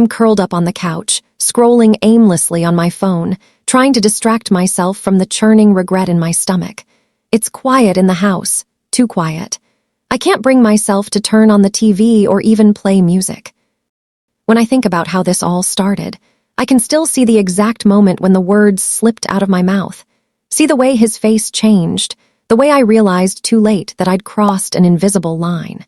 I'm curled up on the couch, scrolling aimlessly on my phone, trying to distract myself from the churning regret in my stomach. It's quiet in the house, too quiet. I can't bring myself to turn on the TV or even play music. When I think about how this all started, I can still see the exact moment when the words slipped out of my mouth. See the way his face changed, the way I realized too late that I'd crossed an invisible line.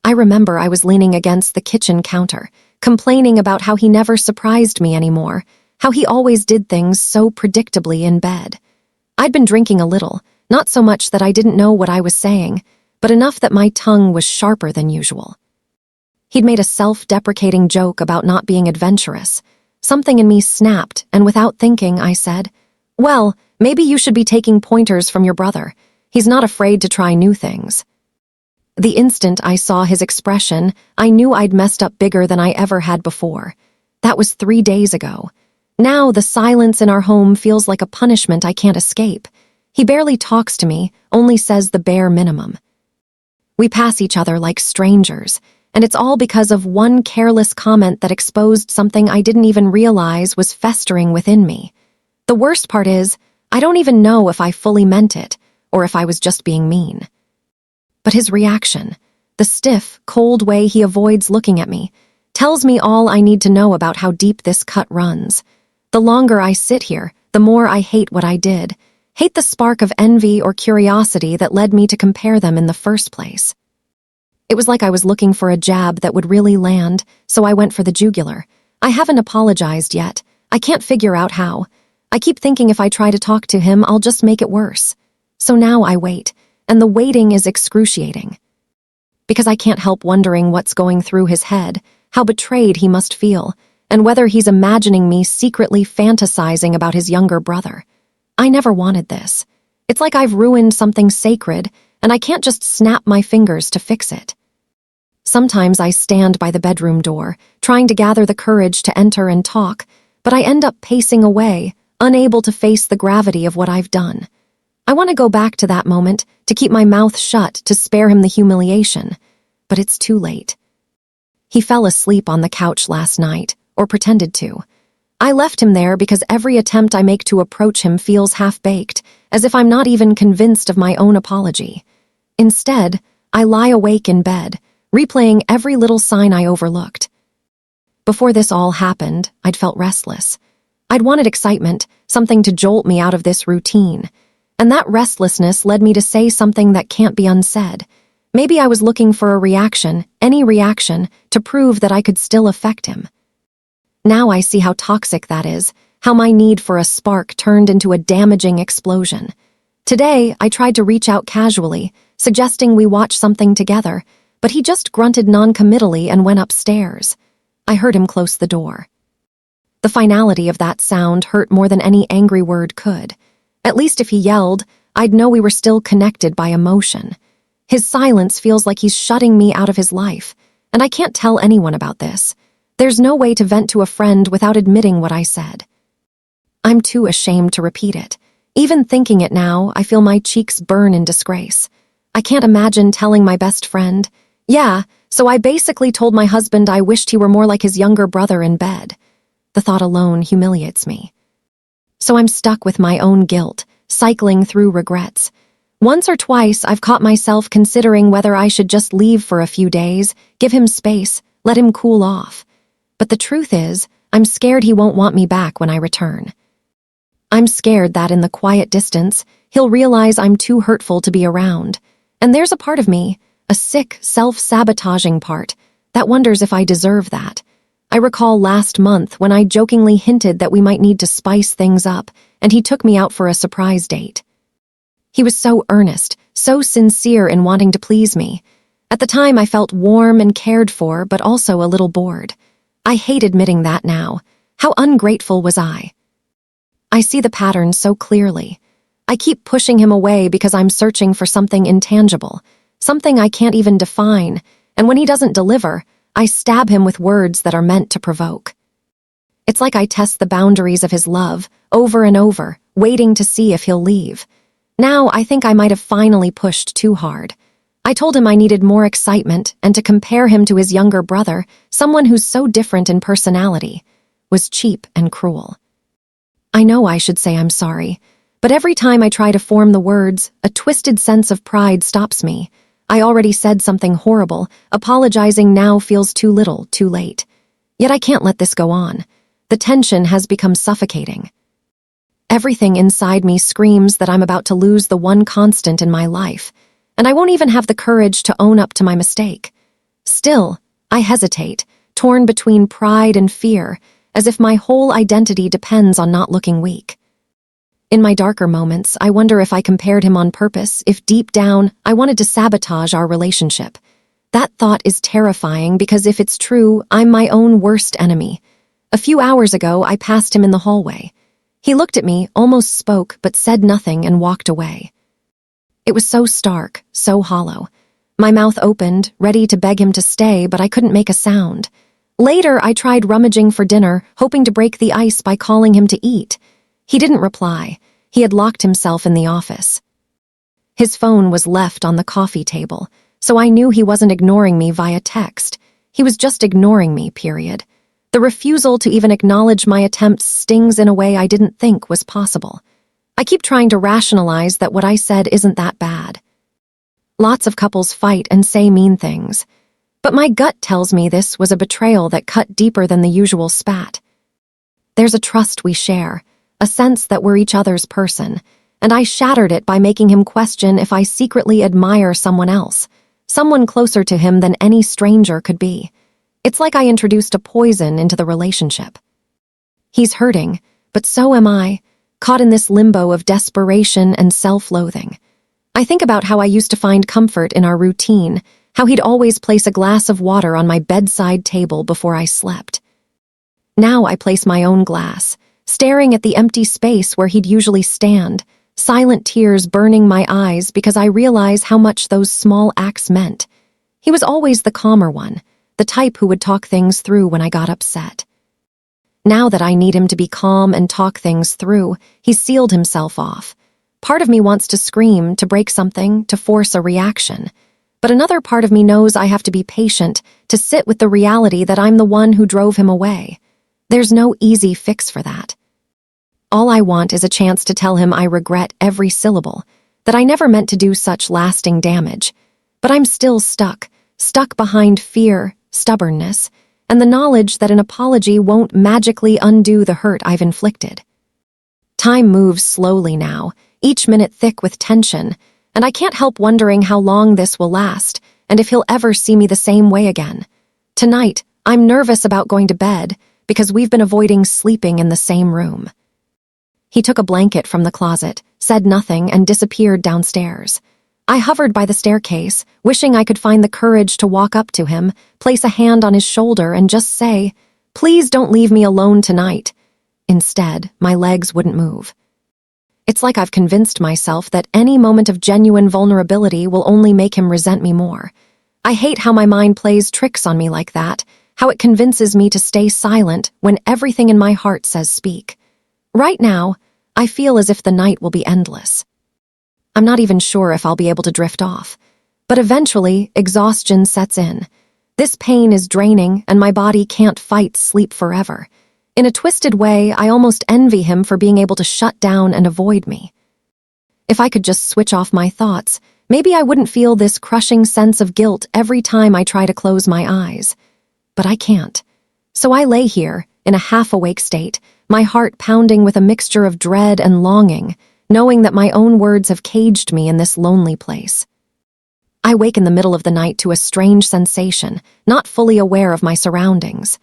I remember I was leaning against the kitchen counter, complaining about how he never surprised me anymore, how he always did things so predictably in bed. I'd been drinking a little, not so much that I didn't know what I was saying, but enough that my tongue was sharper than usual. He'd made a self-deprecating joke about not being adventurous. Something in me snapped, and without thinking, I said, "Well, maybe you should be taking pointers from your brother. He's not afraid to try new things." The instant I saw his expression, I knew I'd messed up bigger than I ever had before. That was 3 days ago. Now the silence in our home feels like a punishment I can't escape. He barely talks to me, only says the bare minimum. We pass each other like strangers, and it's all because of one careless comment that exposed something I didn't even realize was festering within me. The worst part is, I don't even know if I fully meant it, or if I was just being mean. But his reaction, the stiff, cold way he avoids looking at me, tells me all I need to know about how deep this cut runs. The longer I sit here, the more I hate what I did, hate the spark of envy or curiosity that led me to compare them in the first place. It was like I was looking for a jab that would really land, so I went for the jugular. I haven't apologized yet. I can't figure out how. I keep thinking if I try to talk to him, I'll just make it worse. So now I wait, and the waiting is excruciating. Because I can't help wondering what's going through his head, how betrayed he must feel, and whether he's imagining me secretly fantasizing about his younger brother. I never wanted this. It's like I've ruined something sacred, and I can't just snap my fingers to fix it. Sometimes I stand by the bedroom door, trying to gather the courage to enter and talk, but I end up pacing away, unable to face the gravity of what I've done. I want to go back to that moment, to keep my mouth shut, to spare him the humiliation, but it's too late. He fell asleep on the couch last night, or pretended to. I left him there because every attempt I make to approach him feels half-baked, as if I'm not even convinced of my own apology. Instead, I lie awake in bed, replaying every little sign I overlooked. Before this all happened, I'd felt restless. I'd wanted excitement, something to jolt me out of this routine. And that restlessness led me to say something that can't be unsaid. Maybe I was looking for a reaction, any reaction, to prove that I could still affect him. Now I see how toxic that is, how my need for a spark turned into a damaging explosion. Today, I tried to reach out casually, suggesting we watch something together, but he just grunted non-committally and went upstairs. I heard him close the door. The finality of that sound hurt more than any angry word could. At least if he yelled, I'd know we were still connected by emotion. His silence feels like he's shutting me out of his life, and I can't tell anyone about this. There's no way to vent to a friend without admitting what I said. I'm too ashamed to repeat it. Even thinking it now, I feel my cheeks burn in disgrace. I can't imagine telling my best friend, "Yeah, so I basically told my husband I wished he were more like his younger brother in bed." The thought alone humiliates me. So I'm stuck with my own guilt, cycling through regrets. Once or twice, I've caught myself considering whether I should just leave for a few days, give him space, let him cool off. But the truth is, I'm scared he won't want me back when I return. I'm scared that in the quiet distance, he'll realize I'm too hurtful to be around. And there's a part of me, a sick, self-sabotaging part, that wonders if I deserve that. I recall last month when I jokingly hinted that we might need to spice things up, and he took me out for a surprise date. He was so earnest, so sincere in wanting to please me. At the time, I felt warm and cared for, but also a little bored. I hate admitting that now. How ungrateful was I? I see the pattern so clearly. I keep pushing him away because I'm searching for something intangible, something I can't even define, and when he doesn't deliver, I stab him with words that are meant to provoke. It's like I test the boundaries of his love, over and over, waiting to see if he'll leave. Now I think I might have finally pushed too hard. I told him I needed more excitement and to compare him to his younger brother, someone who's so different in personality, was cheap and cruel. I know I should say I'm sorry, but every time I try to form the words, a twisted sense of pride stops me. I already said something horrible. Apologizing now feels too little, too late. Yet I can't let this go on. The tension has become suffocating. Everything inside me screams that I'm about to lose the one constant in my life, and I won't even have the courage to own up to my mistake. Still, I hesitate, torn between pride and fear, as if my whole identity depends on not looking weak. In my darker moments, I wonder if I compared him on purpose, if deep down I wanted to sabotage our relationship. That thought is terrifying because if it's true, I'm my own worst enemy. A few hours ago, I passed him in the hallway. He looked at me, almost spoke, but said nothing and walked away. It was so stark, so hollow. My mouth opened, ready to beg him to stay, but I couldn't make a sound. Later, I tried rummaging for dinner, hoping to break the ice by calling him to eat. He didn't reply. He had locked himself in the office. His phone was left on the coffee table, so I knew he wasn't ignoring me via text. He was just ignoring me, period. The refusal to even acknowledge my attempts stings in a way I didn't think was possible. I keep trying to rationalize that what I said isn't that bad. Lots of couples fight and say mean things, but my gut tells me this was a betrayal that cut deeper than the usual spat. There's a trust we share, a sense that we're each other's person, and I shattered it by making him question if I secretly admire someone else, someone closer to him than any stranger could be. It's like I introduced a poison into the relationship. He's hurting, but so am I, caught in this limbo of desperation and self-loathing. I think about how I used to find comfort in our routine, how he'd always place a glass of water on my bedside table before I slept. Now I place my own glass, staring at the empty space where he'd usually stand, silent tears burning my eyes because I realize how much those small acts meant. He was always the calmer one, the type who would talk things through when I got upset. Now that I need him to be calm and talk things through, he's sealed himself off. Part of me wants to scream, to break something, to force a reaction. But another part of me knows I have to be patient, to sit with the reality that I'm the one who drove him away. There's no easy fix for that. All I want is a chance to tell him I regret every syllable, that I never meant to do such lasting damage. But I'm still stuck behind fear, stubbornness, and the knowledge that an apology won't magically undo the hurt I've inflicted. Time moves slowly now, each minute thick with tension, and I can't help wondering how long this will last, and if he'll ever see me the same way again. Tonight, I'm nervous about going to bed, because we've been avoiding sleeping in the same room. He took a blanket from the closet, said nothing, and disappeared downstairs. I hovered by the staircase, wishing I could find the courage to walk up to him, place a hand on his shoulder, and just say, "Please don't leave me alone tonight." Instead, my legs wouldn't move. It's like I've convinced myself that any moment of genuine vulnerability will only make him resent me more. I hate how my mind plays tricks on me like that, how it convinces me to stay silent when everything in my heart says speak. Right now, I feel as if the night will be endless. I'm not even sure if I'll be able to drift off. But eventually, exhaustion sets in. This pain is draining, and my body can't fight sleep forever. In a twisted way, I almost envy him for being able to shut down and avoid me. If I could just switch off my thoughts, maybe I wouldn't feel this crushing sense of guilt every time I try to close my eyes. But I can't. So I lay here, in a half-awake state, my heart pounding with a mixture of dread and longing, knowing that my own words have caged me in this lonely place. I wake in the middle of the night to a strange sensation, not fully aware of my surroundings.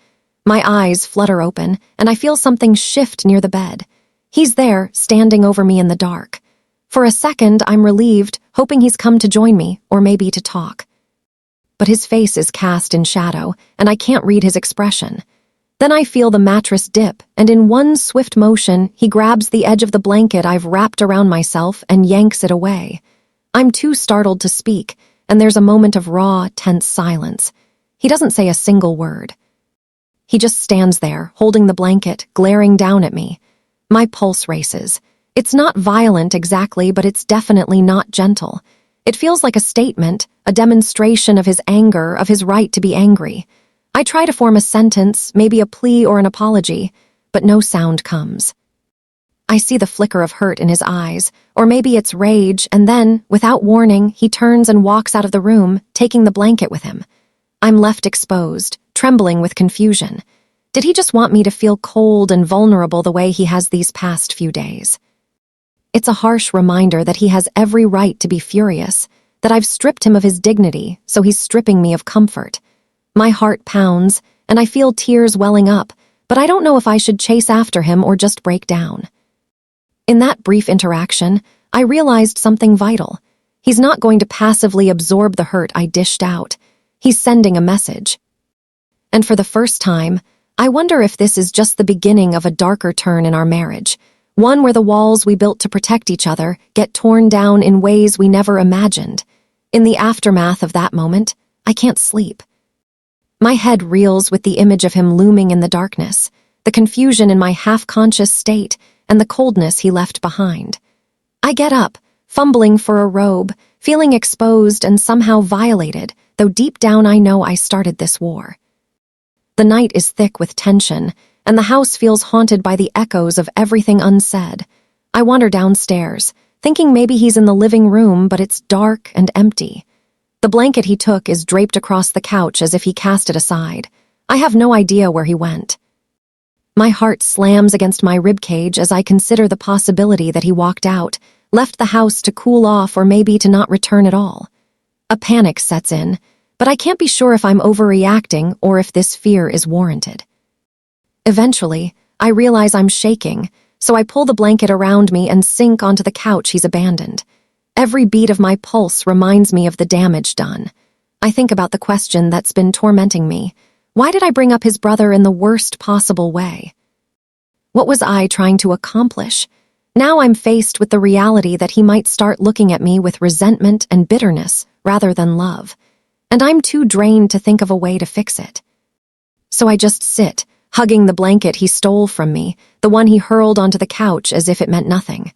My eyes flutter open, and I feel something shift near the bed. He's there, standing over me in the dark. For a second, I'm relieved, hoping he's come to join me, or maybe to talk. But his face is cast in shadow, and I can't read his expression. Then I feel the mattress dip, and in one swift motion, he grabs the edge of the blanket I've wrapped around myself and yanks it away. I'm too startled to speak, and there's a moment of raw, tense silence. He doesn't say a single word. He just stands there, holding the blanket, glaring down at me. My pulse races. It's not violent exactly, but it's definitely not gentle. It feels like a statement, a demonstration of his anger, of his right to be angry. I try to form a sentence, maybe a plea or an apology, but no sound comes. I see the flicker of hurt in his eyes, or maybe it's rage, and then, without warning, he turns and walks out of the room, taking the blanket with him. I'm left exposed, trembling with confusion. Did he just want me to feel cold and vulnerable the way he has these past few days? It's a harsh reminder that he has every right to be furious, that I've stripped him of his dignity, so he's stripping me of comfort. My heart pounds, and I feel tears welling up, but I don't know if I should chase after him or just break down. In that brief interaction, I realized something vital. He's not going to passively absorb the hurt I dished out. He's sending a message. And for the first time, I wonder if this is just the beginning of a darker turn in our marriage, one where the walls we built to protect each other get torn down in ways we never imagined. In the aftermath of that moment, I can't sleep. My head reels with the image of him looming in the darkness, the confusion in my half-conscious state, and the coldness he left behind. I get up, fumbling for a robe, feeling exposed and somehow violated, though deep down I know I started this war. The night is thick with tension, and the house feels haunted by the echoes of everything unsaid. I wander downstairs, thinking maybe he's in the living room, but it's dark and empty. The blanket he took is draped across the couch as if he cast it aside. I have no idea where he went. My heart slams against my ribcage as I consider the possibility that he walked out, left the house to cool off or maybe to not return at all. A panic sets in, but I can't be sure if I'm overreacting or if this fear is warranted. Eventually, I realize I'm shaking, so I pull the blanket around me and sink onto the couch he's abandoned. Every beat of my pulse reminds me of the damage done. I think about the question that's been tormenting me. Why did I bring up his brother in the worst possible way? What was I trying to accomplish? Now I'm faced with the reality that he might start looking at me with resentment and bitterness rather than love, and I'm too drained to think of a way to fix it. So I just sit, hugging the blanket he stole from me, the one he hurled onto the couch as if it meant nothing.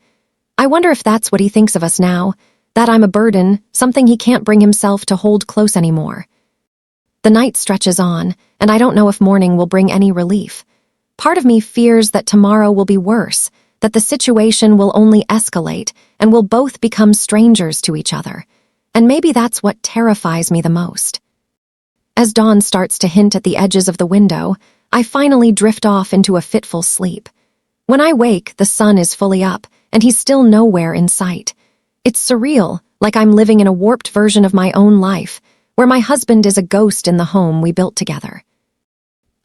I wonder if that's what he thinks of us now, that I'm a burden, something he can't bring himself to hold close anymore. The night stretches on, and I don't know if morning will bring any relief. Part of me fears that tomorrow will be worse, that the situation will only escalate, and we'll both become strangers to each other. And maybe that's what terrifies me the most. As dawn starts to hint at the edges of the window, I finally drift off into a fitful sleep. When I wake, the sun is fully up, and he's still nowhere in sight. It's surreal, like I'm living in a warped version of my own life, where my husband is a ghost in the home we built together.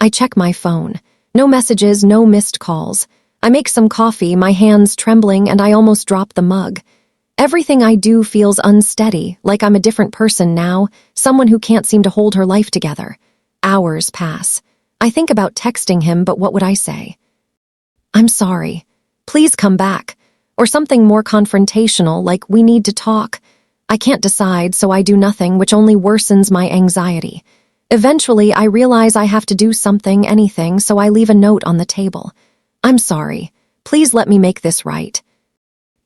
I check my phone. No messages, no missed calls. I make some coffee, my hands trembling, and I almost drop the mug. Everything I do feels unsteady, like I'm a different person now, someone who can't seem to hold her life together. Hours pass. I think about texting him, but what would I say? I'm sorry. Please come back. Or something more confrontational, like we need to talk. I can't decide, so I do nothing, which only worsens my anxiety. Eventually, I realize I have to do something, anything, so I leave a note on the table. I'm sorry. Please let me make this right.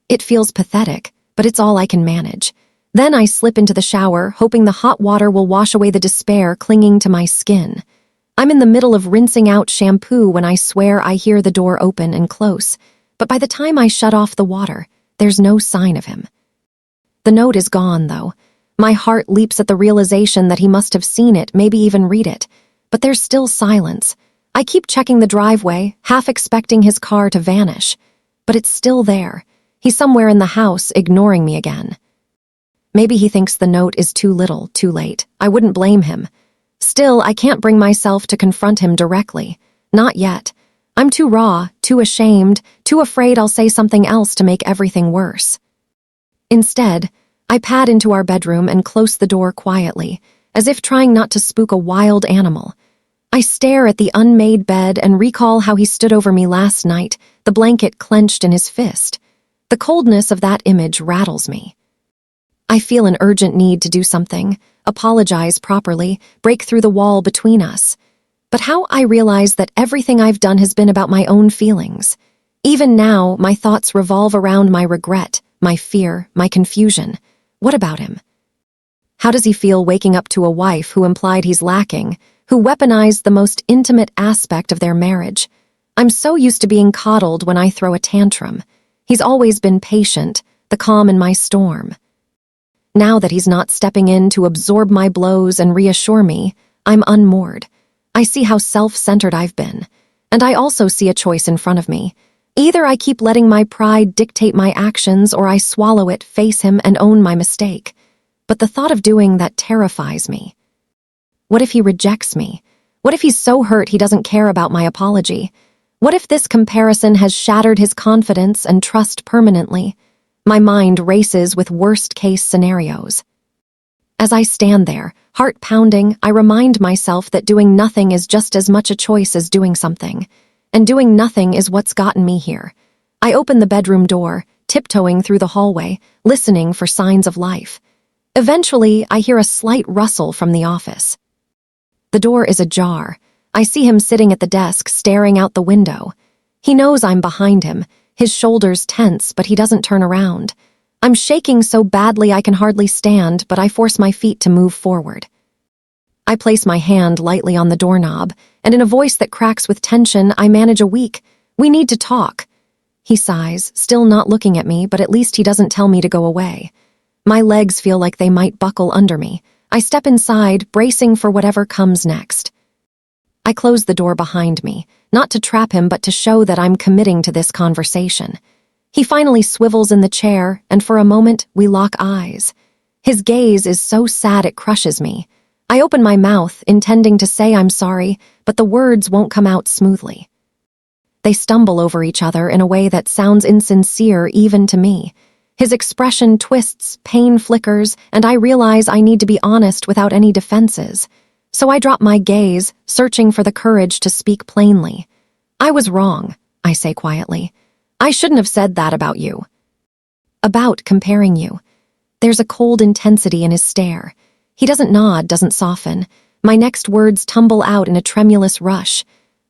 It feels pathetic, but it's all I can manage. Then I slip into the shower, hoping the hot water will wash away the despair clinging to my skin. I'm in the middle of rinsing out shampoo when I swear I hear the door open and close, but by the time I shut off the water, there's no sign of him. The note is gone, though. My heart leaps at the realization that he must have seen it, maybe even read it. But there's still silence. I keep checking the driveway, half expecting his car to vanish. But it's still there. He's somewhere in the house, ignoring me again. Maybe he thinks the note is too little, too late. I wouldn't blame him. Still, I can't bring myself to confront him directly. Not yet. I'm too raw, too ashamed, too afraid I'll say something else to make everything worse. Instead, I pad into our bedroom and close the door quietly, as if trying not to spook a wild animal. I stare at the unmade bed and recall how he stood over me last night, the blanket clenched in his fist. The coldness of that image rattles me. I feel an urgent need to do something, apologize properly, break through the wall between us. But how I realize that everything I've done has been about my own feelings. Even now, my thoughts revolve around my regret, my fear, my confusion. What about him? How does he feel waking up to a wife who implied he's lacking, who weaponized the most intimate aspect of their marriage? I'm so used to being coddled when I throw a tantrum. He's always been patient, the calm in my storm. Now that he's not stepping in to absorb my blows and reassure me, I'm unmoored. I see how self-centered I've been. And I also see a choice in front of me. Either I keep letting my pride dictate my actions or I swallow it, face him, and own my mistake. But the thought of doing that terrifies me. What if he rejects me? What if he's so hurt he doesn't care about my apology? What if this comparison has shattered his confidence and trust permanently? My mind races with worst-case scenarios. As I stand there, heart pounding, I remind myself that doing nothing is just as much a choice as doing something. And doing nothing is what's gotten me here. I open the bedroom door, tiptoeing through the hallway, listening for signs of life. Eventually, I hear a slight rustle from the office. The door is ajar. I see him sitting at the desk, staring out the window. He knows I'm behind him, his shoulders tense, but he doesn't turn around. I'm shaking so badly I can hardly stand, but I force my feet to move forward. I place my hand lightly on the doorknob, and in a voice that cracks with tension, I manage a weak, "We need to talk." He sighs, still not looking at me, but at least he doesn't tell me to go away. My legs feel like they might buckle under me. I step inside, bracing for whatever comes next. I close the door behind me, not to trap him but to show that I'm committing to this conversation. He finally swivels in the chair, and for a moment, we lock eyes. His gaze is so sad it crushes me. I open my mouth, intending to say I'm sorry, but the words won't come out smoothly. They stumble over each other in a way that sounds insincere even to me. His expression twists, pain flickers, and I realize I need to be honest without any defenses. So I drop my gaze, searching for the courage to speak plainly. "I was wrong," I say quietly. "I shouldn't have said that about you." About comparing you. There's a cold intensity in his stare. He doesn't nod, doesn't soften. My next words tumble out in a tremulous rush.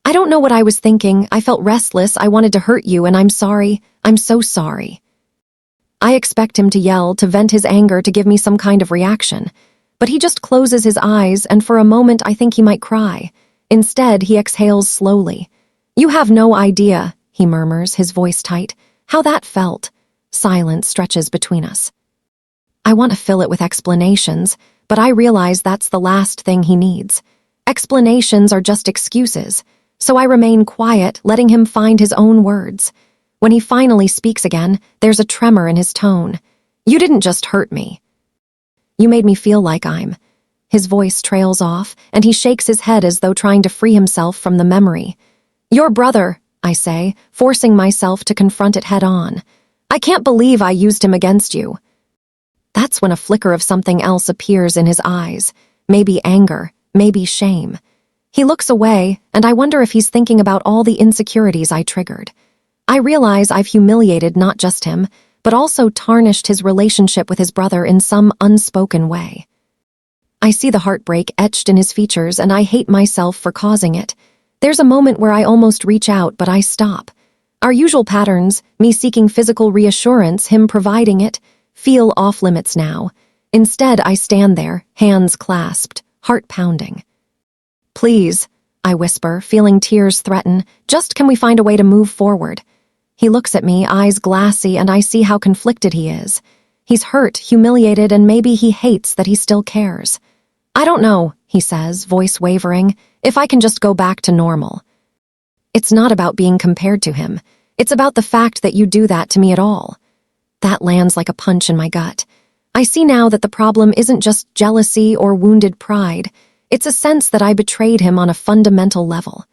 "I don't know what I was thinking. I felt restless. I wanted to hurt you, and I'm sorry. I'm so sorry." I expect him to yell, to vent his anger, to give me some kind of reaction. But he just closes his eyes, and for a moment I think he might cry. Instead, he exhales slowly. "You have no idea," he murmurs, his voice tight, "how that felt." Silence stretches between us. I want to fill it with explanations, but I realize that's the last thing he needs. Explanations are just excuses, so I remain quiet, letting him find his own words. When he finally speaks again, there's a tremor in his tone. "You didn't just hurt me. You made me feel like I'm..." His voice trails off, and he shakes his head as though trying to free himself from the memory. "Your brother," I say, forcing myself to confront it head on. "I can't believe I used him against you." That's when a flicker of something else appears in his eyes. Maybe anger, maybe shame. He looks away, and I wonder if he's thinking about all the insecurities I triggered. I realize I've humiliated not just him, but also tarnished his relationship with his brother in some unspoken way. I see the heartbreak etched in his features, and I hate myself for causing it. There's a moment where I almost reach out, but I stop. Our usual patterns, me seeking physical reassurance, him providing it, feel off-limits now. Instead, I stand there, hands clasped, heart pounding. "Please," I whisper, feeling tears threaten, "just can we find a way to move forward?" He looks at me, eyes glassy, and I see how conflicted he is. He's hurt, humiliated, and maybe he hates that he still cares. "I don't know," he says, voice wavering, "if I can just go back to normal." It's not about being compared to him. It's about the fact that you do that to me at all. That lands like a punch in my gut. I see now that the problem isn't just jealousy or wounded pride. It's a sense that I betrayed him on a fundamental level.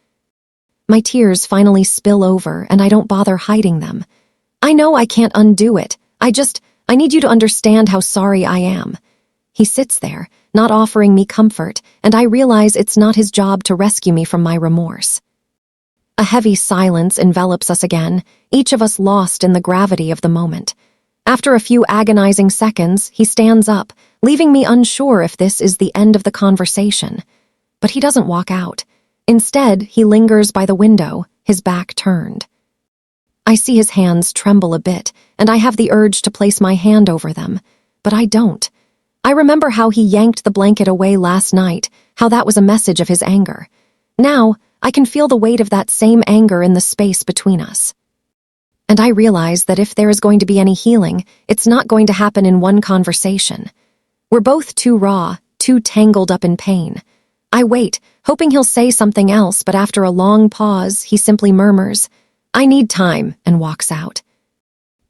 My tears finally spill over, and I don't bother hiding them. I know I can't undo it. I need you to understand how sorry I am. He sits there, not offering me comfort, and I realize it's not his job to rescue me from my remorse. A heavy silence envelops us again, each of us lost in the gravity of the moment. After a few agonizing seconds, he stands up, leaving me unsure if this is the end of the conversation. But he doesn't walk out. Instead, he lingers by the window, his back turned. I see his hands tremble a bit, and I have the urge to place my hand over them, but I don't. I remember how he yanked the blanket away last night, how that was a message of his anger. Now, I can feel the weight of that same anger in the space between us. And I realize that if there is going to be any healing, it's not going to happen in one conversation. We're both too raw, too tangled up in pain. I wait, hoping he'll say something else, but after a long pause, he simply murmurs, "I need time," and walks out.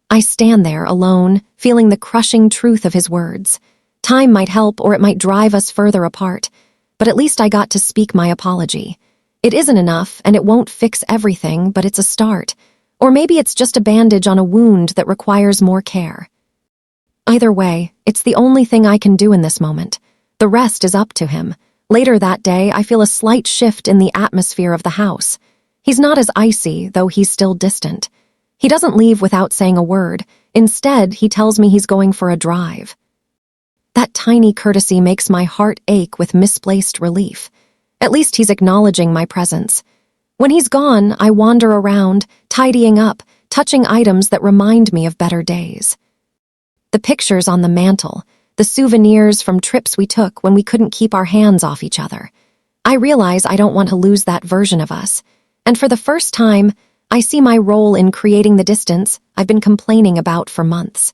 I stand there alone, feeling the crushing truth of his words. Time might help, or it might drive us further apart, but at least I got to speak my apology. It isn't enough, and it won't fix everything, but it's a start. Or maybe it's just a bandage on a wound that requires more care. Either way, it's the only thing I can do in this moment. The rest is up to him. Later that day, I feel a slight shift in the atmosphere of the house. He's not as icy, though he's still distant. He doesn't leave without saying a word. Instead, he tells me he's going for a drive. That tiny courtesy makes my heart ache with misplaced relief. At least he's acknowledging my presence. When he's gone, I wander around, tidying up, touching items that remind me of better days. The pictures on the mantel, the souvenirs from trips we took when we couldn't keep our hands off each other. I realize I don't want to lose that version of us. And for the first time, I see my role in creating the distance I've been complaining about for months.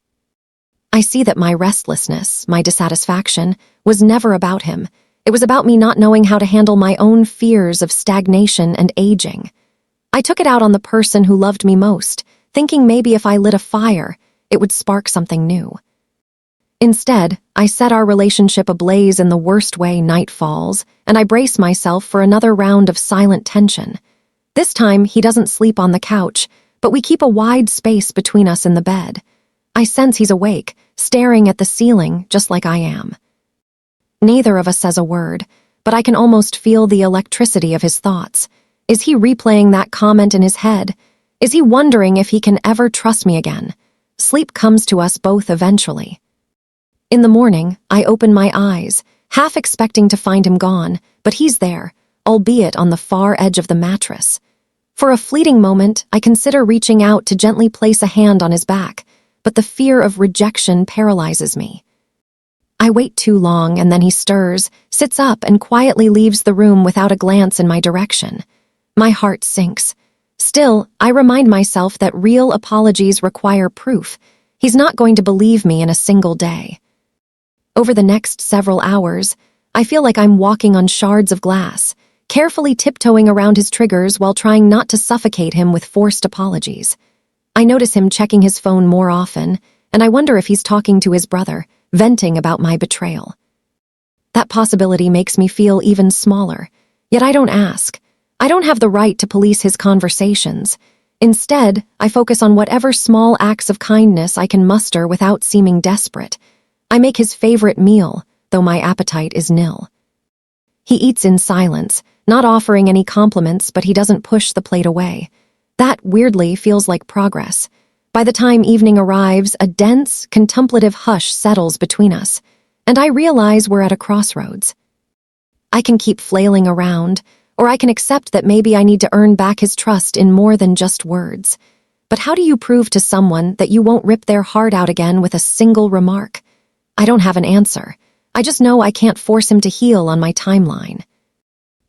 I see that my restlessness, my dissatisfaction, was never about him. It was about me not knowing how to handle my own fears of stagnation and aging. I took it out on the person who loved me most, thinking maybe if I lit a fire, it would spark something new. Instead, I set our relationship ablaze in the worst way night falls, and I brace myself for another round of silent tension. This time, he doesn't sleep on the couch, but we keep a wide space between us in the bed. I sense he's awake, staring at the ceiling just like I am. Neither of us says a word, but I can almost feel the electricity of his thoughts. Is he replaying that comment in his head? Is he wondering if he can ever trust me again? Sleep comes to us both eventually. In the morning, I open my eyes, half expecting to find him gone, but he's there, albeit on the far edge of the mattress. For a fleeting moment, I consider reaching out to gently place a hand on his back, but the fear of rejection paralyzes me. I wait too long, and then he stirs, sits up, and quietly leaves the room without a glance in my direction. My heart sinks. Still, I remind myself that real apologies require proof. He's not going to believe me in a single day. Over the next several hours, I feel like I'm walking on shards of glass, carefully tiptoeing around his triggers while trying not to suffocate him with forced apologies. I notice him checking his phone more often, and I wonder if he's talking to his brother, venting about my betrayal. That possibility makes me feel even smaller, yet I don't ask. I don't have the right to police his conversations. Instead, I focus on whatever small acts of kindness I can muster without seeming desperate. I make his favorite meal, though my appetite is nil. He eats in silence, not offering any compliments, but he doesn't push the plate away. That, weirdly, feels like progress. By the time evening arrives, a dense, contemplative hush settles between us, and I realize we're at a crossroads. I can keep flailing around, or I can accept that maybe I need to earn back his trust in more than just words. But how do you prove to someone that you won't rip their heart out again with a single remark? I don't have an answer. I just know I can't force him to heal on my timeline.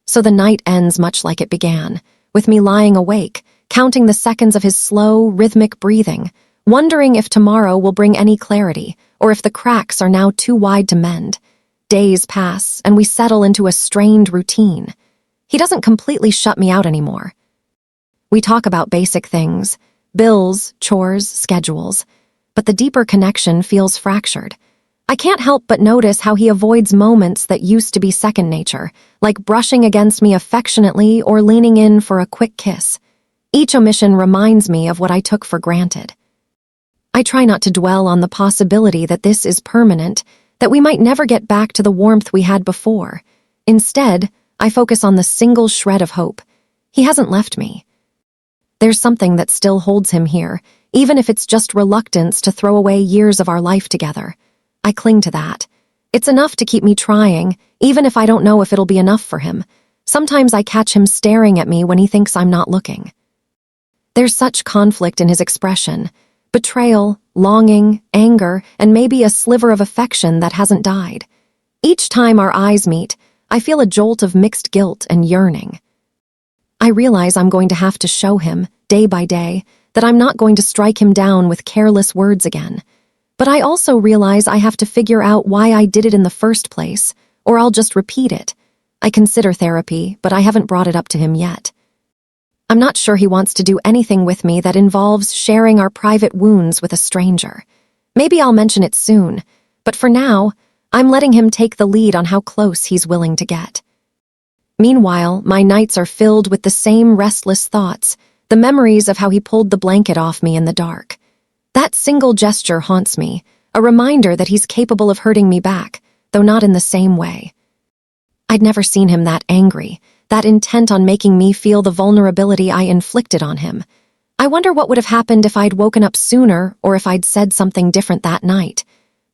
So the night ends much like it began, with me lying awake, counting the seconds of his slow, rhythmic breathing, wondering if tomorrow will bring any clarity, or if the cracks are now too wide to mend. Days pass, and we settle into a strained routine. He doesn't completely shut me out anymore. We talk about basic things, bills, chores, schedules, but the deeper connection feels fractured. I can't help but notice how he avoids moments that used to be second nature, like brushing against me affectionately or leaning in for a quick kiss. Each omission reminds me of what I took for granted. I try not to dwell on the possibility that this is permanent, that we might never get back to the warmth we had before. Instead, I focus on the single shred of hope. He hasn't left me. There's something that still holds him here, even if it's just reluctance to throw away years of our life together. I cling to that. It's enough to keep me trying, even if I don't know if it'll be enough for him. Sometimes I catch him staring at me when he thinks I'm not looking. There's such conflict in his expression, Betrayal, longing, anger, and maybe a sliver of affection that hasn't died. Each time our eyes meet, I feel a jolt of mixed guilt and yearning. I realize I'm going to have to show him, day by day, that I'm not going to strike him down with careless words again. But I also realize I have to figure out why I did it in the first place, or I'll just repeat it. I consider therapy, but I haven't brought it up to him yet. I'm not sure he wants to do anything with me that involves sharing our private wounds with a stranger. Maybe I'll mention it soon, but for now, I'm letting him take the lead on how close he's willing to get. Meanwhile, my nights are filled with the same restless thoughts, the memories of how he pulled the blanket off me in the dark. That single gesture haunts me, a reminder that he's capable of hurting me back, though not in the same way. I'd never seen him that angry, that intent on making me feel the vulnerability I inflicted on him. I wonder what would have happened if I'd woken up sooner or if I'd said something different that night.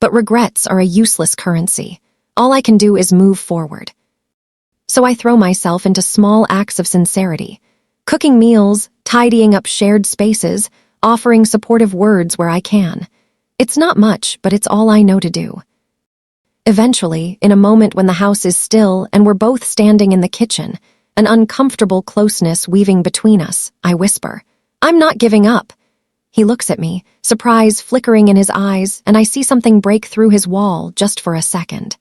But regrets are a useless currency. All I can do is move forward. So I throw myself into small acts of sincerity. Cooking meals, tidying up shared spaces, offering supportive words where I can. It's not much, but it's all I know to do. Eventually, in a moment when the house is still and we're both standing in the kitchen, an uncomfortable closeness weaving between us, I whisper, "I'm not giving up." He looks at me, surprise flickering in his eyes, and I see something break through his wall just for a second.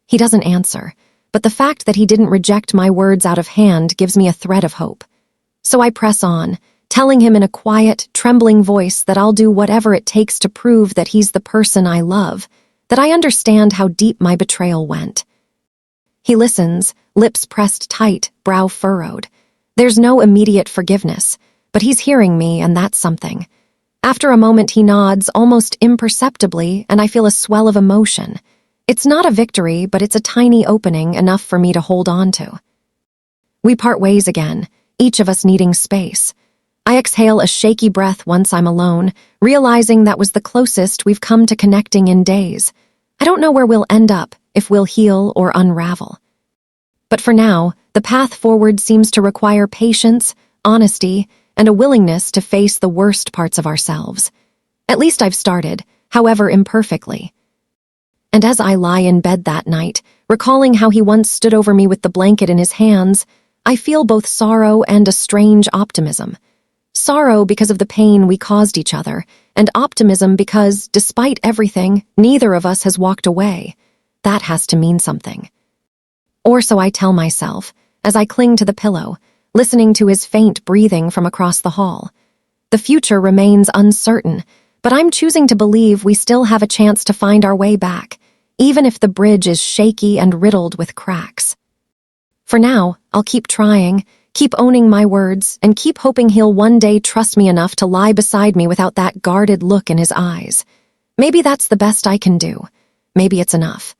He doesn't answer, but the fact that he didn't reject my words out of hand gives me a thread of hope. So I press on, telling him in a quiet, trembling voice that I'll do whatever it takes to prove that he's the person I love, that I understand how deep my betrayal went. He listens, lips pressed tight, brow furrowed. There's no immediate forgiveness, but he's hearing me, and that's something. After a moment he nods, almost imperceptibly, and I feel a swell of emotion. It's not a victory, but it's a tiny opening, enough for me to hold on to. We part ways again, each of us needing space. I exhale a shaky breath once I'm alone, realizing that was the closest we've come to connecting in days. I don't know where we'll end up, if we'll heal or unravel. But for now, the path forward seems to require patience, honesty, and a willingness to face the worst parts of ourselves. At least I've started, however imperfectly. And as I lie in bed that night, recalling how he once stood over me with the blanket in his hands, I feel both sorrow and a strange optimism. Sorrow because of the pain we caused each other, and optimism because, despite everything, neither of us has walked away. That has to mean something. Or so I tell myself, as I cling to the pillow, listening to his faint breathing from across the hall. The future remains uncertain, but I'm choosing to believe we still have a chance to find our way back, even if the bridge is shaky and riddled with cracks. For now, I'll keep trying, keep owning my words, and keep hoping he'll one day trust me enough to lie beside me without that guarded look in his eyes. Maybe that's the best I can do. Maybe it's enough.